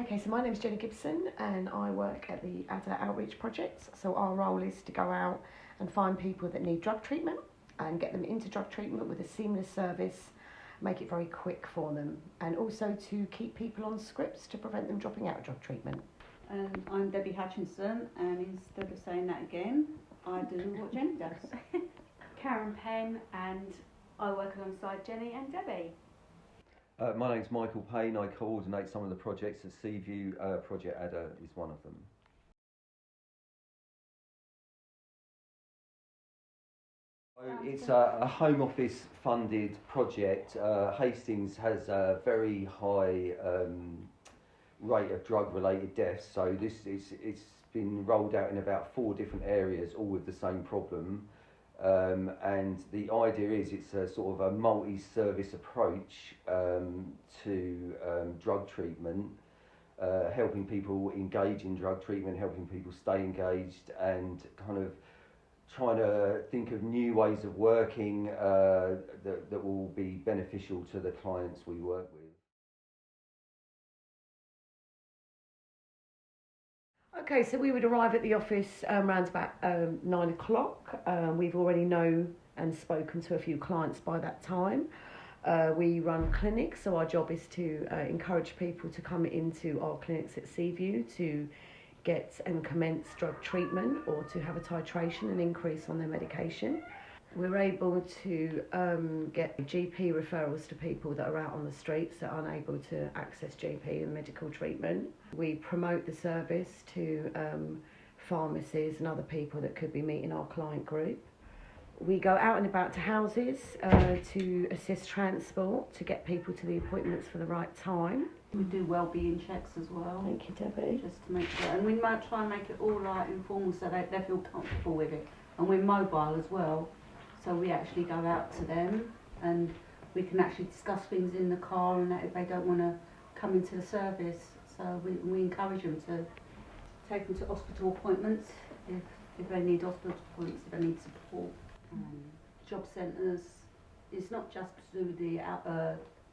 Okay, so my name is Jenny Gibson and I work at the ADDER outreach projects. So our role is to go out and find people that need drug treatment and get them into drug treatment with a seamless service, make it very quick for them, and also to keep people on scripts to prevent them dropping out of drug treatment. I'm Debbie Hutchinson, and instead of saying that again, I do what Jenny does. Karen Penn, and I work alongside Jenny and Debbie. My name's Michael Payne. I coordinate some of the projects at Seaview. Project ADDER is one of them. It's a Home Office funded project. Hastings has a very high rate of drug related deaths, so it's been rolled out in about 4 different areas, all with the same problem. And the idea is it's a sort of a multi-service approach to drug treatment, helping people engage in drug treatment, helping people stay engaged, and kind of trying to think of new ways of working that will be beneficial to the clients we work with. Okay, so we would arrive at the office around about 9 o'clock. We've already known and spoken to a few clients by that time. We run clinics, so our job is to encourage people to come into our clinics at Seaview to get and commence drug treatment or to have a titration and increase on their medication. We're able to get GP referrals to people that are out on the streets that are unable to access GP and medical treatment. We promote the service to pharmacies and other people that could be meeting our client group. We go out and about to houses to assist transport, to get people to the appointments for the right time. We do well-being checks as well. Thank you, Debbie. Just to make sure, and we might try and make it all like informal so they feel comfortable with it. And we're mobile as well, so we actually go out to them and we can actually discuss things in the car, and that if they don't want to come into the service, so we encourage them to take them to hospital appointments if they need hospital appointments, if they need support. Job centres. It's not just to do with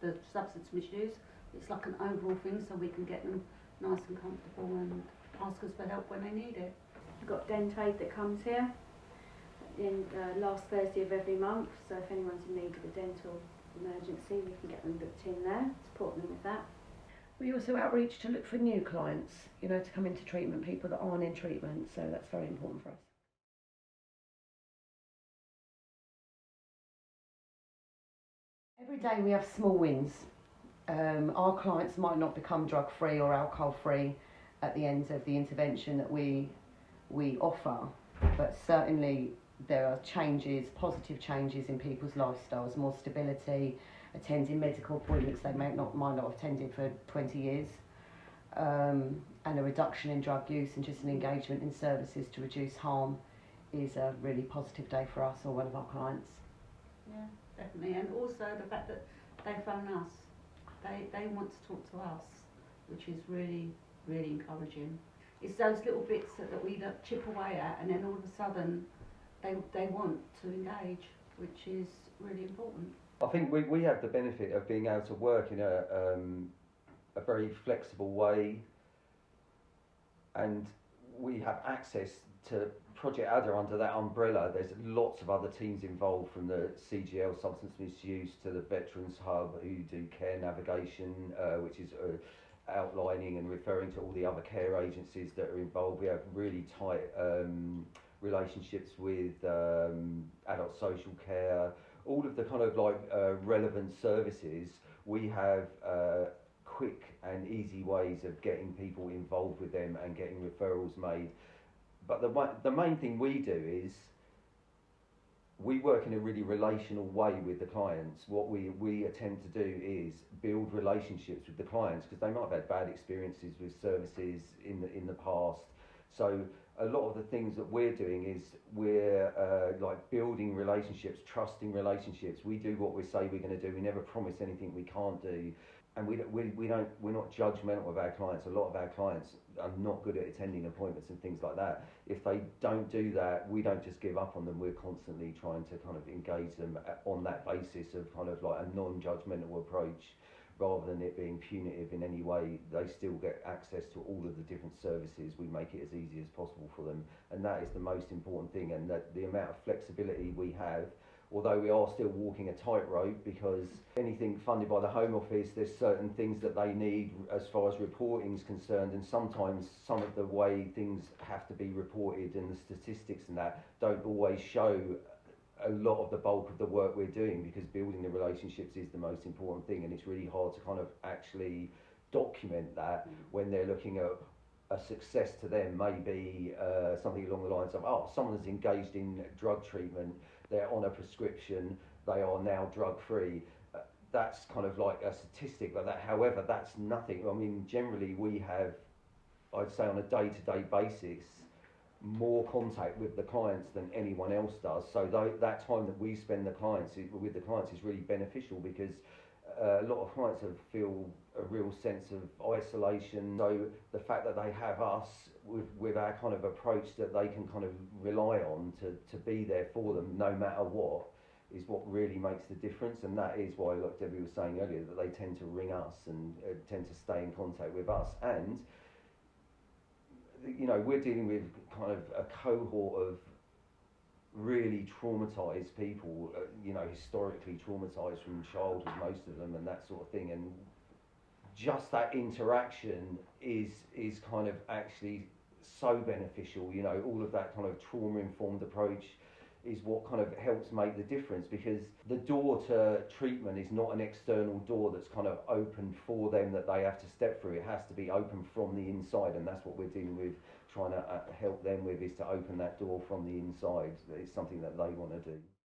the substance misuse. It's like an overall thing, so we can get them nice and comfortable and ask us for help when they need it. We've got Dentaid that comes here in last Thursday of every month, so if anyone's in need of a dental emergency, we can get them booked in there, support them with that. We also outreach to look for new clients, to come into treatment, people that aren't in treatment, so that's very important for us. Every day we have small wins. Our clients might not become drug-free or alcohol-free at the end of the intervention that we offer, but certainly there are changes, positive changes in people's lifestyles, more stability, attending medical appointments they might not have attended for 20 years, and a reduction in drug use and just an engagement in services to reduce harm is a really positive day for us or one of our clients. Yeah, definitely, and also the fact that they phone us. They want to talk to us, which is really, really encouraging. It's those little bits that we chip away at, and then all of a sudden they want to engage, which is really important. I think we have the benefit of being able to work in a very flexible way, and we have access to Project ADDER under that umbrella. There's lots of other teams involved, from the CGL substance misuse to the Veterans Hub, who do care navigation, which is outlining and referring to all the other care agencies that are involved. We have really tight relationships with adult social care, all of the kind of relevant services. We have quick and easy ways of getting people involved with them and getting referrals made. But the main thing we do is we work in a really relational way with the clients. What we attempt to do is build relationships with the clients, because they might have had bad experiences with services in the past. So a lot of the things that we're doing is we're building relationships, trusting relationships. We do what we say we're going to do. We never promise anything we can't do. And we're not judgmental of our clients. A lot of our clients are not good at attending appointments and things like that. If they don't do that, we don't just give up on them. We're constantly trying to kind of engage them on that basis of kind of like a non-judgmental approach. rather than it being punitive in any way, they still get access to all of the different services. We make it as easy as possible for them, and that is the most important thing. And that the amount of flexibility we have, although we are still walking a tightrope, because anything funded by the Home Office, there's certain things that they need as far as reporting is concerned, and sometimes some of the way things have to be reported and the statistics and that don't always show a lot of the bulk of the work we're doing, because building the relationships is the most important thing, and it's really hard to kind of actually document that when they're looking at a success to them, maybe something along the lines of, oh, someone is engaged in drug treatment, they're on a prescription, they are now drug free. That's kind of like a statistic like that. However, that's nothing. I mean, generally we have, I'd say on a day-to-day basis, more contact with the clients than anyone else does. So that time that we spend with the clients is really beneficial, because a lot of clients feel a real sense of isolation. So the fact that they have us with our kind of approach that they can kind of rely on to be there for them no matter what, is what really makes the difference. And that is why, like Debbie was saying earlier, that they tend to ring us and tend to stay in contact with us. And you know, we're dealing with kind of a cohort of really traumatised people, you know, historically traumatised from childhood, most of them, and that sort of thing. And just that interaction is kind of actually so beneficial. You know, all of that kind of trauma-informed approach is what kind of helps make the difference, because the door to treatment is not an external door that's kind of open for them that they have to step through. It has to be open from the inside, and that's what we're dealing with, trying to help them with, is to open that door from the inside. It's something that they want to do.